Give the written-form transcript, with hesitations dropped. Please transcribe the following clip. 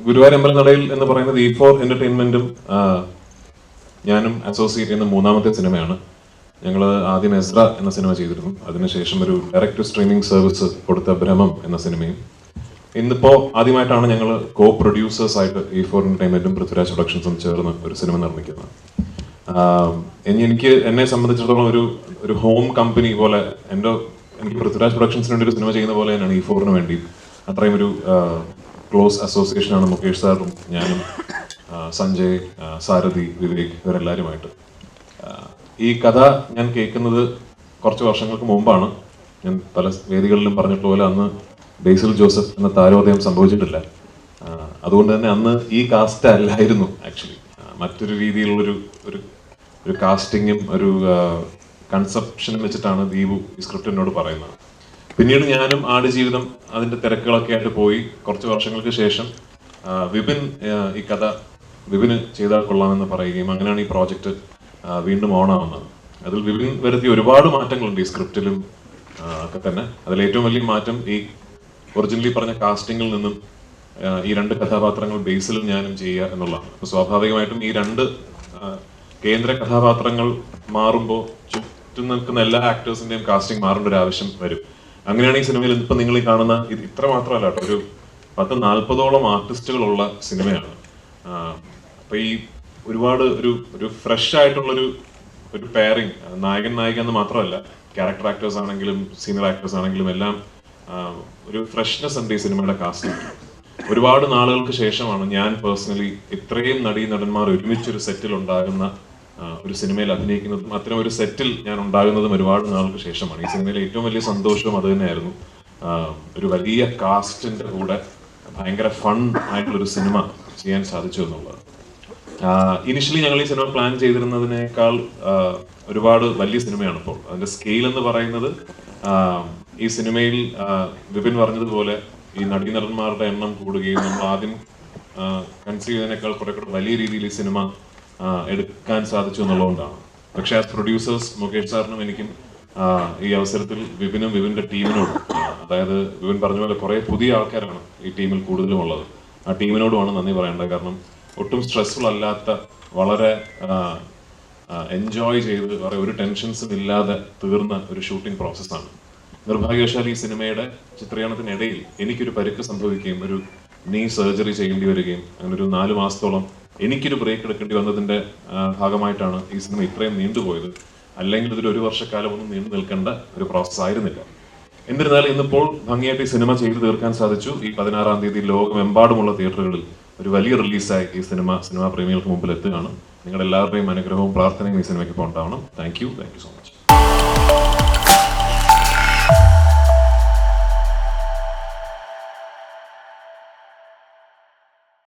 ഗുരുവായൂർ അമ്പലനടയിൽ എന്ന് പറയുന്നത് E4 എന്റർടൈൻമെന്റും ഞാനും അസോസിയേറ്റ് ചെയ്യുന്ന മൂന്നാമത്തെ സിനിമയാണ്. ഞങ്ങൾ ആദ്യം എസ്ര എന്ന സിനിമ ചെയ്തിരുന്നു. അതിനുശേഷം ഒരു ഡയറക്റ്റ് സ്ട്രീമിംഗ് സർവീസ് കൊടുത്ത ഭ്രമം എന്ന സിനിമയും. ഇന്നിപ്പോ ആദ്യമായിട്ടാണ് ഞങ്ങൾ കോ പ്രൊഡ്യൂസേഴ്സ് ആയിട്ട് E4 എന്റർടൈൻമെന്റും പൃഥ്വിരാജ് പ്രൊഡക്ഷൻസും ചേർന്ന് ഒരു സിനിമ നിർമ്മിക്കുന്നത്. എന്നെ സംബന്ധിച്ചിടത്തോളം ഒരു ഹോം കമ്പനി പോലെ എനിക്ക് പൃഥ്വിരാജ് പ്രൊഡക്ഷൻസിന് വേണ്ടി ഒരു സിനിമ ചെയ്യുന്ന പോലെ തന്നെയാണ് E4 വേണ്ടി. അത്രയും ഒരു ക്ലോസ് അസോസിയേഷനാണ് മുകേഷ് സാറും ഞാനും, സഞ്ജയ്, സാരഥി, വിവേക്, ഇവരെല്ലാവരുമായിട്ട്. ഈ കഥ ഞാൻ കേൾക്കുന്നത് കുറച്ച് വർഷങ്ങൾക്ക് മുമ്പാണ്. ഞാൻ പല വേദികളിലും പറഞ്ഞിട്ടുപോലെ അന്ന് ബേസിൽ ജോസഫ് എന്ന താരോദയം സംഭവിച്ചിട്ടില്ല. അതുകൊണ്ട് തന്നെ അന്ന് ഈ കാസ്റ്റ് അല്ലായിരുന്നു ആക്ച്വലി. മറ്റൊരു രീതിയിലുള്ളൊരു ഒരു കാസ്റ്റിങ്ങും ഒരു കൺസെപ്ഷനും വെച്ചിട്ടാണ് ദീപു ഈ സ്ക്രിപ്റ്റ് എന്നോട് പറയുന്നത്. പിന്നീട് ഞാനും ആടുജീവിതം അതിന്റെ തിരക്കുകളൊക്കെ ആയിട്ട് പോയി. കുറച്ച് വർഷങ്ങൾക്ക് ശേഷം ഈ കഥ വിപിന് ചെയ്താൽ കൊള്ളാമെന്ന് പറയുകയും അങ്ങനെയാണ് ഈ പ്രോജക്റ്റ് വീണ്ടും ഓണാവുന്നത്. അതിൽ വിപിൻ വരുത്തിയ ഒരുപാട് മാറ്റങ്ങളുണ്ട് ഈ സ്ക്രിപ്റ്റിലും ഒക്കെ തന്നെ. അതിൽ ഏറ്റവും വലിയ മാറ്റം ഈ ഒറിജിനലി പറഞ്ഞ കാസ്റ്റിംഗിൽ നിന്നും ഈ രണ്ട് കഥാപാത്രങ്ങൾ ബേസിലും ഞാനും ചെയ്യുക എന്നുള്ളതാണ്. അപ്പൊ സ്വാഭാവികമായിട്ടും ഈ രണ്ട് കേന്ദ്ര കഥാപാത്രങ്ങൾ മാറുമ്പോൾ ചുറ്റും നിൽക്കുന്ന എല്ലാ ആക്ടേഴ്സിന്റെയും കാസ്റ്റിംഗ് മാറേണ്ട ഒരു ആവശ്യം വരും. അങ്ങനെയാണ് ഈ സിനിമയിൽ ഇപ്പൊ നിങ്ങൾ ഈ കാണുന്ന ഇത്ര മാത്രമല്ല കേട്ടോ, ഒരു 10-40ഓളം ആർട്ടിസ്റ്റുകളുള്ള സിനിമയാണ്. അപ്പൊ ഈ ഒരുപാട് ഒരു ഫ്രഷ് ആയിട്ടുള്ളൊരു പെയറിങ്, നായകൻ നായിക എന്ന് മാത്രമല്ല, ക്യാരക്ടർ ആക്ടേഴ്സ് ആണെങ്കിലും സീനിയർ ആക്ടേഴ്സ് ആണെങ്കിലും എല്ലാം ഒരു ഫ്രഷ്നെസ് ഉണ്ട് ഈ സിനിമയുടെ കാസ്റ്റിംഗ്. ഒരുപാട് നാളുകൾക്ക് ശേഷമാണ് ഞാൻ പേഴ്സണലി ഇത്രയും നടന്മാർ ഒരുമിച്ചൊരു സെറ്റിൽ ഉണ്ടാകുന്ന ഒരു സിനിമയിൽ അഭിനയിക്കുന്നതും അത്തരം ഒരു സെറ്റിൽ ഞാൻ ഉണ്ടാകുന്നതും ഒരുപാട് നാൾക്ക് ശേഷമാണ്. ഈ സിനിമയിലെ ഏറ്റവും വലിയ സന്തോഷവും അത് തന്നെയായിരുന്നു. ഒരു വലിയ കാസ്റ്റിന്റെ കൂടെ ഭയങ്കര ഫൺ ആയിട്ടുള്ളൊരു സിനിമ ചെയ്യാൻ സാധിച്ചു എന്നുള്ളത്. ഇനിഷ്യലി ഞങ്ങൾ ഈ സിനിമ പ്ലാൻ ചെയ്തിരുന്നതിനേക്കാൾ ഒരുപാട് വലിയ സിനിമയാണ് ഇപ്പോൾ. അതിന്റെ സ്കെയിൽ എന്ന് പറയുന്നത് ഈ സിനിമയിൽ വിപിൻ പറഞ്ഞതുപോലെ ഈ നടന്മാരുടെ എണ്ണം കൂടുകയും നമ്മൾ ആദ്യം കൺസീവ് ചെയ്തതിനേക്കാൾ കുറെ കൂടെ വലിയ രീതിയിൽ ഈ സിനിമ എടുക്കാൻ സാധിച്ചു എന്നുള്ളതുകൊണ്ടാണ്. പക്ഷെ ആസ് പ്രൊഡ്യൂസേഴ്സ് മുകേഷ് സാറിനും എനിക്കും ഈ അവസരത്തിൽ വിപിന്റെ ടീമിനോടും, അതായത് വിപിൻ പറഞ്ഞ പോലെ കുറെ പുതിയ ആൾക്കാരാണ് ഈ ടീമിൽ കൂടുതലും ഉള്ളത്, ആ ടീമിനോടുമാണ് നന്ദി പറയേണ്ടത്. കാരണം ഒട്ടും സ്ട്രെസ്ഫുൾ അല്ലാത്ത, വളരെ എൻജോയ് ചെയ്ത് ഒരു ടെൻഷൻസും ഇല്ലാതെ തീർന്ന ഒരു ഷൂട്ടിംഗ് പ്രോസസ്സാണ്. നിർഭാഗ്യവശാൽ ഈ സിനിമയുടെ ചിത്രീകരണത്തിനിടയിൽ എനിക്കൊരു പരിക്ക് സംഭവിക്കുകയും ഒരു നീ സർജറി ചെയ്യേണ്ടി വരികയും അങ്ങനെ ഒരു 4 മാസത്തോളം എനിക്കൊരു ബ്രേക്ക് എടുക്കേണ്ടി വന്നതിന്റെ ഭാഗമായിട്ടാണ് ഈ സിനിമ ഇത്രയും നീണ്ടുപോയത്. അല്ലെങ്കിൽ ഇതൊരു 1 വർഷക്കാലം ഒന്നും നീണ്ടു നിൽക്കേണ്ട ഒരു പ്രോസസ് ആയിരുന്നില്ല. എന്നിരുന്നാലും ഇന്നിപ്പോൾ ഭംഗിയായിട്ട് ഈ സിനിമ ചെയ്തു തീർക്കാൻ സാധിച്ചു. ഈ 16-ാം തീയതി ലോകമെമ്പാടുമുള്ള തിയേറ്ററുകളിൽ ഒരു വലിയ റിലീസായി ഈ സിനിമാ പ്രേമികൾക്ക് മുമ്പിൽ എത്തുകയാണ്. നിങ്ങളുടെ എല്ലാവരുടെയും അനുഗ്രഹവും പ്രാർത്ഥനയും ഈ സിനിമയ്ക്ക് ഉണ്ടാവണം. Thank you so much.